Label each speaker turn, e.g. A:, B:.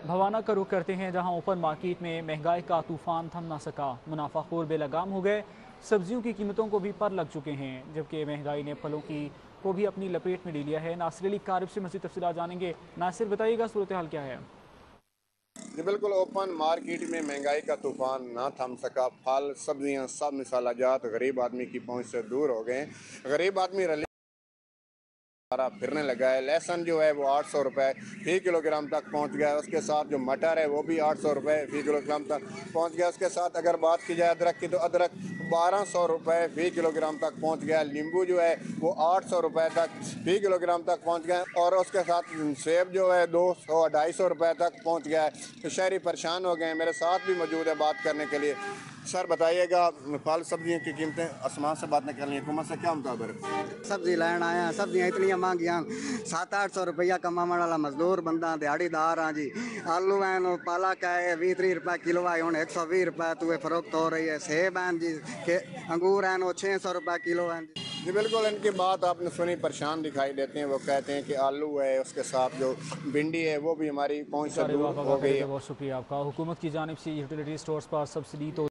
A: भवाना का रुख करते हैं, जहां ओपन मार्केट में महंगाई का तूफान थम ना सका। मुनाफाखोर बेलगाम हो गए। सब्जियों की कीमतों को भी पर लग चुके हैं, जबकि महंगाई ने फलों की को भी अपनी लपेट में ले लिया है। नासिर अली कारब से मज़ीद तफसीलात जानेंगे। नासिर, बताइएगा सूरत हाल क्या है?
B: जी बिल्कुल, ओपन मार्केट में महंगाई का तूफान ना थम सका। फल, सब्जियां, सब मिसालाजात गरीब आदमी की पहुंच से दूर हो गए। गरीब आदमी रली फिरने लगा है। लहसुन जो है वो 800 रुपये फी किलोग्राम तक पहुंच गया है। उसके साथ जो मटर है वो भी 800 रुपये फी किलोग्राम तक पहुंच गया। उसके साथ अगर बात की जाए अदरक की, तो अदरक 1200 रुपये फी किलोग्राम तक पहुंच गया। नींबू जो है वो 800 रुपये तक फी किलोग्राम तक पहुंच गया। और उसके साथ सेब जो है 200-250 रुपये तक पहुंच गया है। तो शहरी परेशान हो गए हैं। मेरे साथ भी मौजूद है बात करने के लिए। सर बताइएगा, फल सब्जियों की कीमतें आसमान से बात नहीं कर रही, हुकूमत से क्या मुताबिक?
C: सब्जी लैन आया, सब्जियां इतनी महंगियां, 700-800 रुपया कमाने वाला मजदूर बंदा दिहाड़ीदार हाँ जी। आलू हैं पालक है 20-30 रुपये किलो है, हूँ 120 रुपये तू फरोख्त हो रही है। सेब हैं जी के अंगूर हैं वो 600 रुपये किलो हैं जी।
B: जी बिल्कुल, इनकी बात आपने सुनी, परेशान दिखाई देते हैं। वो कहते हैं कि आलू है, उसके साथ जो भिंडी है वो भी हमारी पहुंच से
A: सारे
B: दूर
A: वाक़ा
B: हो
A: के
B: गई
A: लिए
B: है।
A: बहुत शुक्रिया आपका। हुकूमत की जानिब से यूटिलिटी स्टोर्स पर सब्सिडी तो